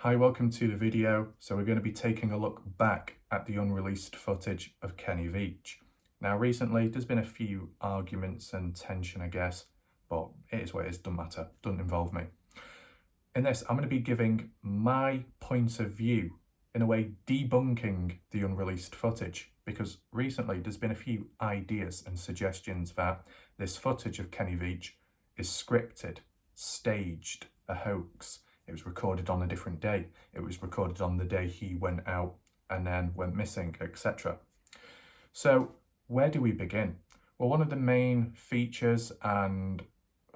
Hi, welcome to the video. So we're going to be taking a look back at the unreleased footage of Kenny Veach. Now recently there's been a few arguments and tension, I guess, but it is what it is, doesn't matter, doesn't involve me. In this, I'm going to be giving my point of view, in a way debunking the unreleased footage, because recently there's been a few ideas and suggestions that this footage of Kenny Veach is scripted, staged, a hoax. It was recorded on a different day. It was recorded on the day he went out and then went missing, etc. So where do we begin? Well, one of the main features and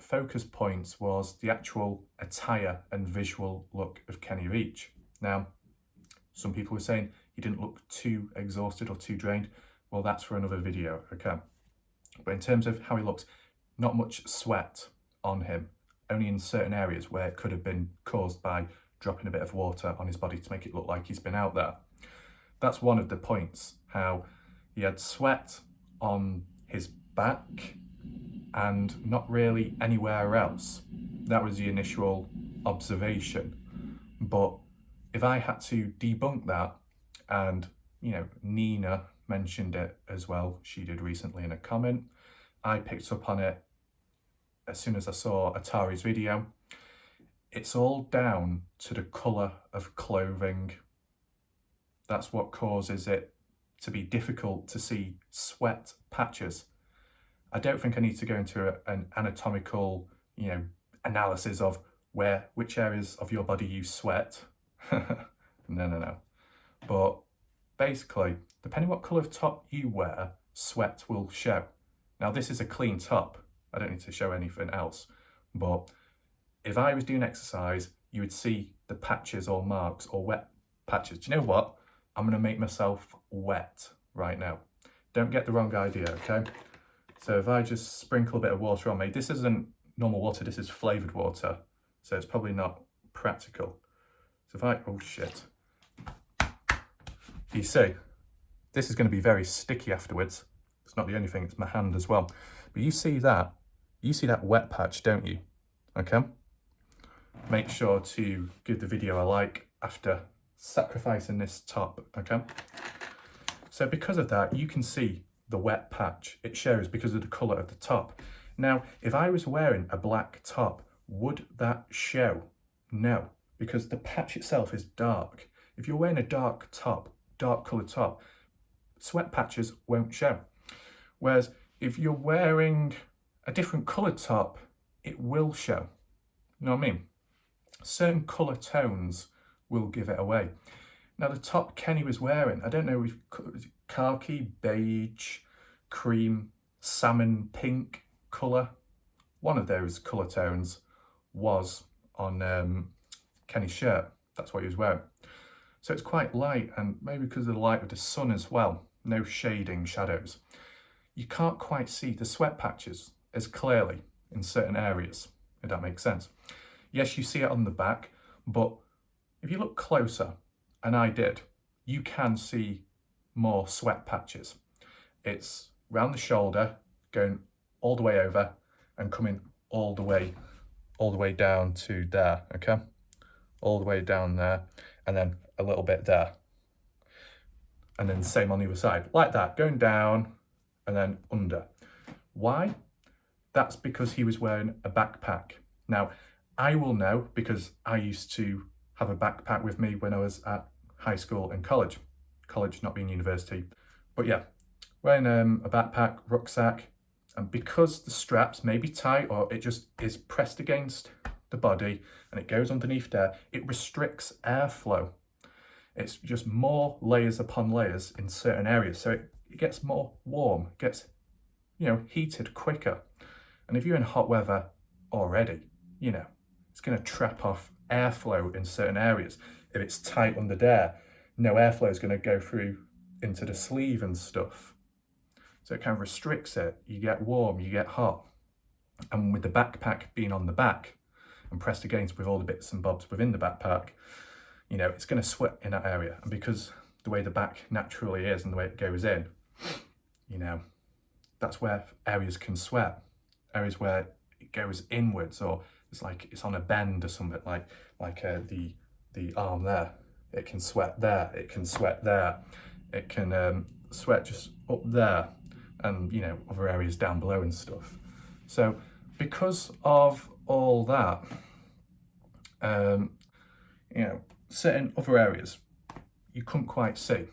focus points was the actual attire and visual look of Kenny Veach. Now, some people were saying he didn't look too exhausted or too drained. Well, that's for another video, okay? But in terms of how he looks, not much sweat on him, only in certain areas where it could have been caused by dropping a bit of water on his body to make it look like he's been out there. That's one of the points, how he had sweat on his back and not really anywhere else. That was the initial observation. But if I had to debunk that, and Nina mentioned it as well, she did recently in a comment, I picked up on it as soon as I saw Atari's video. It's all down to the colour of clothing. That's what causes it to be difficult to see sweat patches. I don't think I need to go into an anatomical, analysis of which areas of your body you sweat. No. But basically, depending what colour of top you wear, sweat will show. Now this is a clean top. I don't need to show anything else. But if I was doing exercise, you would see the patches or marks or wet patches. Do you know what? I'm going to make myself wet right now. Don't get the wrong idea, okay? So if I just sprinkle a bit of water on me, this isn't normal water, this is flavoured water. So it's probably not practical. So if oh shit. You see, this is going to be very sticky afterwards. It's not the only thing, it's my hand as well. But you see that wet patch, don't you? Okay? Make sure to give the video a like after sacrificing this top, okay? So because of that, you can see the wet patch. It shows because of the colour of the top. Now, if I was wearing a black top, would that show? No, because the patch itself is dark. If you're wearing a dark top, dark coloured top, sweat patches won't show. Whereas if you're wearing a different coloured top, it will show. You know what I mean? Certain colour tones will give it away. Now the top Kenny was wearing, I don't know if khaki, beige, cream, salmon, pink colour. One of those colour tones was on Kenny's shirt. That's what he was wearing. So it's quite light, and maybe because of the light of the sun as well, no shading, shadows. You can't quite see the sweat patches as clearly in certain areas, if that makes sense. Yes, you see it on the back, but if you look closer, and I did, you can see more sweat patches. It's round the shoulder, going all the way over and coming all the way down to there, okay? All the way down there, and then a little bit there. And then the same on the other side, like that, going down and then under. Why? That's because he was wearing a backpack. Now, I will know because I used to have a backpack with me when I was at high school and college. College not being university. But yeah, wearing a backpack, rucksack, and because the straps may be tight or it just is pressed against the body and it goes underneath there, it restricts airflow. It's just more layers upon layers in certain areas. So it gets more warm, gets, heated quicker. And if you're in hot weather already, it's going to trap off airflow in certain areas. If it's tight under there, no airflow is going to go through into the sleeve and stuff. So it kind of restricts it. You get warm, you get hot. And with the backpack being on the back and pressed against with all the bits and bobs within the backpack, it's going to sweat in that area. And because the way the back naturally is and the way it goes in, that's where areas can sweat. Areas where it goes inwards, or it's like it's on a bend or something, like the the arm there. It can sweat there, it can sweat there, it can sweat just up there, and you know, other areas down below and stuff. So because of all that, you know, certain other areas you couldn't quite see,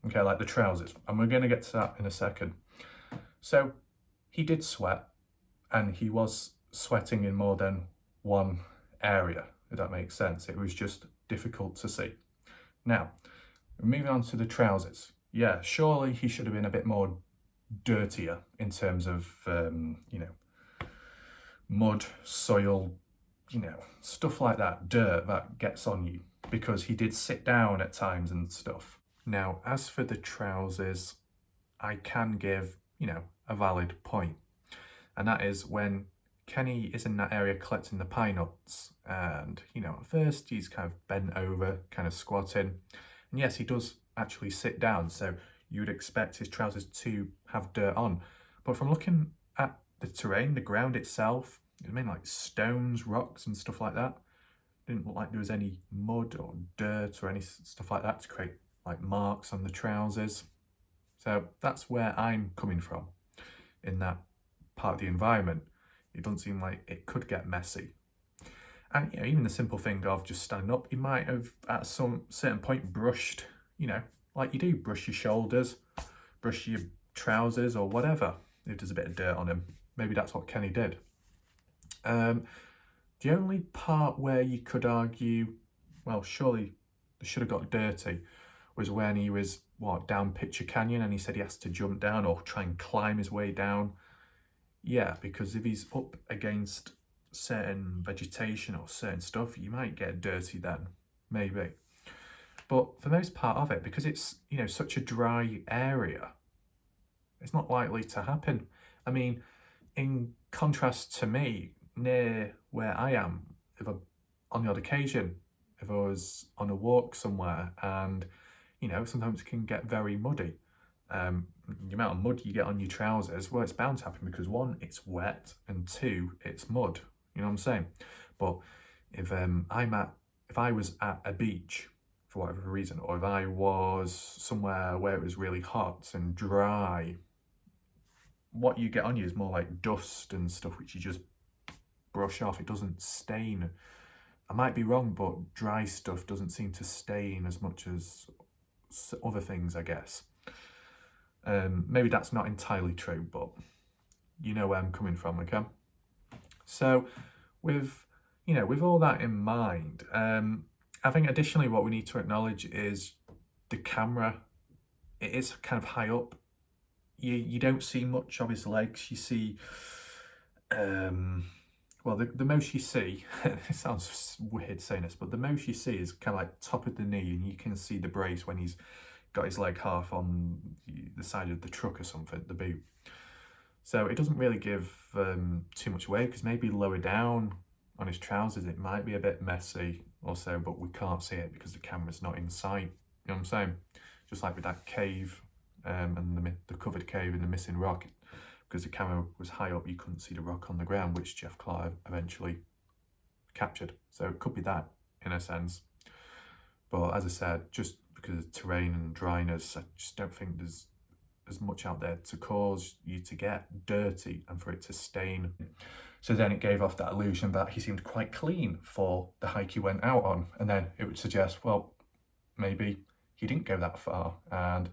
okay, like the trousers, and we're going to get to that in a second. So he did sweat, and he was sweating in more than one area, if that makes sense. It was just difficult to see. Now, moving on to the trousers. Yeah, surely he should have been a bit more dirtier in terms of, you know, mud, soil, you know, stuff like that, dirt that gets on you, because he did sit down at times and stuff. Now, as for the trousers, I can give, you know, a valid point. And that is when Kenny is in that area collecting the pine nuts, and, you know, at first he's kind of bent over, kind of squatting. And yes, he does actually sit down, so you would expect his trousers to have dirt on. But from looking at the terrain, the ground itself, it was mainly like stones, rocks and stuff like that. Didn't look like there was any mud or dirt or any stuff like that to create like marks on the trousers. So that's where I'm coming from in that part of the environment. It doesn't seem like it could get messy. And you know, even the simple thing of just standing up, you might have at some certain point brushed, you know, like you do, brush your shoulders, brush your trousers or whatever, if there's a bit of dirt on him. Maybe that's what Kenny did. The only part where you could argue, well, surely they should have got dirty, was when he was, what, down Picture Canyon, and he said he has to jump down or try and climb his way down. Yeah, because if he's up against certain vegetation or certain stuff, you might get dirty then, maybe. But for the most part of it, because it's, you know, such a dry area, it's not likely to happen. I mean, in contrast to me, near where I am, if on the odd occasion, if I was on a walk somewhere, and, you know, sometimes it can get very muddy. The amount of mud you get on your trousers, well, it's bound to happen because one, it's wet, and two, it's mud. You know what I'm saying? But if I was at a beach for whatever reason, or if I was somewhere where it was really hot and dry, what you get on you is more like dust and stuff, which you just brush off. It doesn't stain. I might be wrong, but dry stuff doesn't seem to stain as much as other things, I guess. Maybe that's not entirely true, but you know where I'm coming from, okay? So with, you know, with all that in mind, I think additionally what we need to acknowledge is the camera. It is kind of high up. You don't see much of his legs. You see, well, the most you see, it sounds weird saying this, but the most you see is kind of like top of the knee, and you can see the brace when he's got his leg half on the side of the truck or something, the boot. So it doesn't really give too much away, because maybe lower down on his trousers it might be a bit messy also, but we can't see it because the camera's not in sight. You know what I'm saying? Just like with that cave and the covered cave and the missing rock, because the camera was high up, you couldn't see the rock on the ground, which Jeff Clark eventually captured. So it could be that in a sense. But as I said, just because of terrain and dryness, I just don't think there's as much out there to cause you to get dirty and for it to stain. So then it gave off that illusion that he seemed quite clean for the hike he went out on. And then it would suggest, well, maybe he didn't go that far and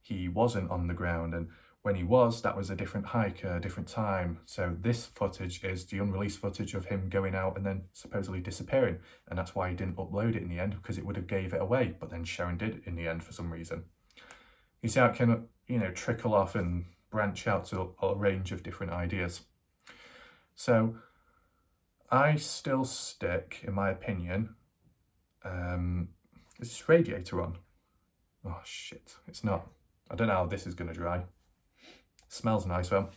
he wasn't on the ground. And when he was, that was a different hike, a different time. So this footage is the unreleased footage of him going out and then supposedly disappearing. And that's why he didn't upload it in the end, because it would have gave it away. But then Sharon did in the end for some reason. You see how it can, you know, trickle off and branch out to a range of different ideas. So I still stick, in my opinion, is this radiator on? Oh shit, it's not. I don't know how this is going to dry. Smells nice though.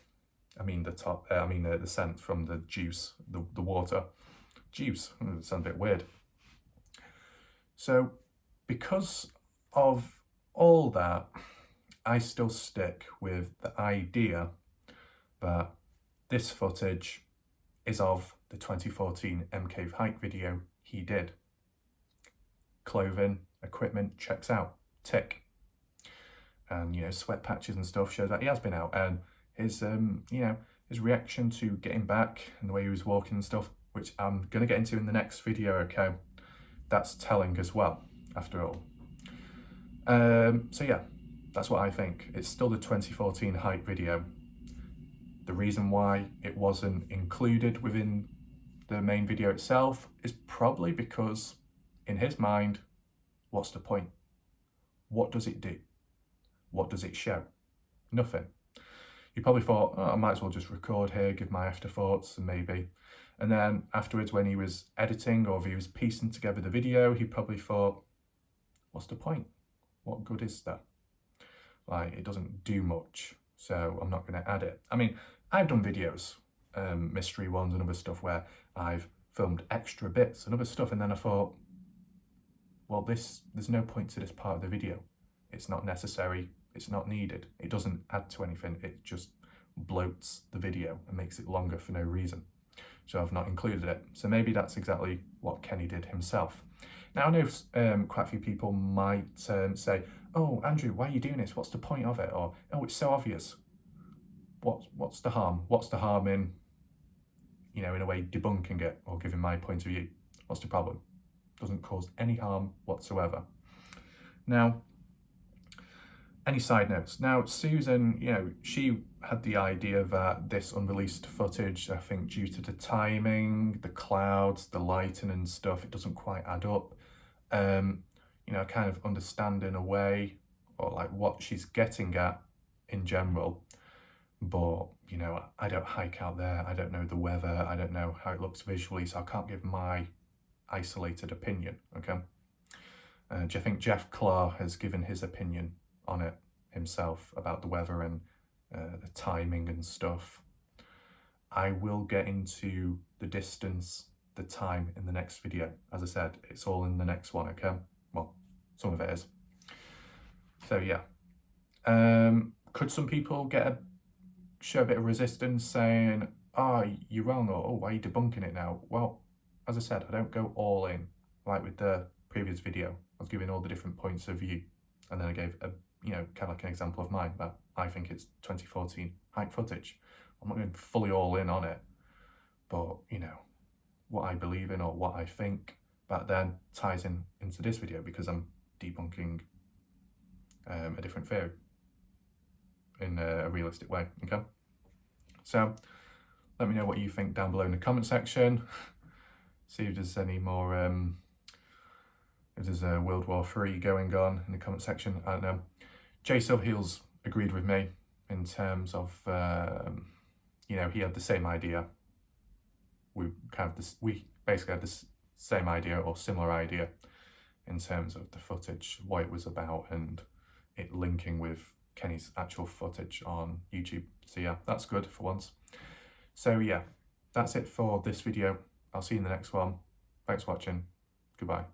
I mean the scent from the juice, the water. Juice, it sounds a bit weird. So because of all that, I still stick with the idea that this footage is of the 2014 M Cave hike video he did. clothing, equipment, checks out, tick. And, you know, sweat patches and stuff shows that he has been out, and his, you know, his reaction to getting back and the way he was walking and stuff, which I'm going to get into in the next video, okay? That's telling as well, after all. So yeah, that's what I think. It's still the 2014 hype video. The reason why it wasn't included within the main video itself is probably because, in his mind, what's the point? What does it do? What does it show? Nothing. He probably thought, oh, I might as well just record here, give my afterthoughts, and maybe. And then afterwards, when he was editing or if he was piecing together the video, he probably thought, what's the point? What good is that? Like, it doesn't do much, so I'm not going to add it. I mean, I've done videos, mystery ones and other stuff, where I've filmed extra bits and other stuff, and then I thought, well, there's no point to this part of the video. It's not necessary, it's not needed. It doesn't add to anything, it just bloats the video and makes it longer for no reason. So I've not included it. So maybe that's exactly what Kenny did himself. Now, I know quite a few people might say, oh, Andrew, why are you doing this? What's the point of it? Or, oh, it's so obvious. What's the harm? What's the harm in, you know, in a way, debunking it or giving my point of view? What's the problem? Doesn't cause any harm whatsoever. Now, any side notes? Now, Susan, you know, she had the idea that this unreleased footage, I think due to the timing, the clouds, the lighting and stuff, it doesn't quite add up. You know, I kind of understand in a way, or like what she's getting at in general. But, you know, I don't hike out there, I don't know the weather, I don't know how it looks visually, so I can't give my isolated opinion, okay? Do you think Jeff Clark has given his opinion on it himself about the weather and the timing and stuff? I will get into the distance, the time in the next video. As I said, it's all in the next one, okay? Well, some of it is. So yeah. Could some people show a bit of resistance saying, oh, you're wrong, or oh, why are you debunking it now? Well, as I said, I don't go all in, like with the previous video. I was giving all the different points of view, and then I gave a, you know, kind of like an example of mine, but I think it's 2014 hype footage. I'm not going fully all in on it, but, you know, what I believe in or what I think back then ties into this video because I'm debunking a different theory in a realistic way, okay? So let me know what you think down below in the comment section. See if there's any more, if there's a World War III going on in the comment section, I don't know. Jay Silverheels agreed with me in terms of, you know, he had the same idea. We basically had the same idea or similar idea in terms of the footage, what it was about, and it linking with Kenny's actual footage on YouTube. So yeah, that's good for once. So yeah, that's it for this video. I'll see you in the next one. Thanks for watching. Goodbye.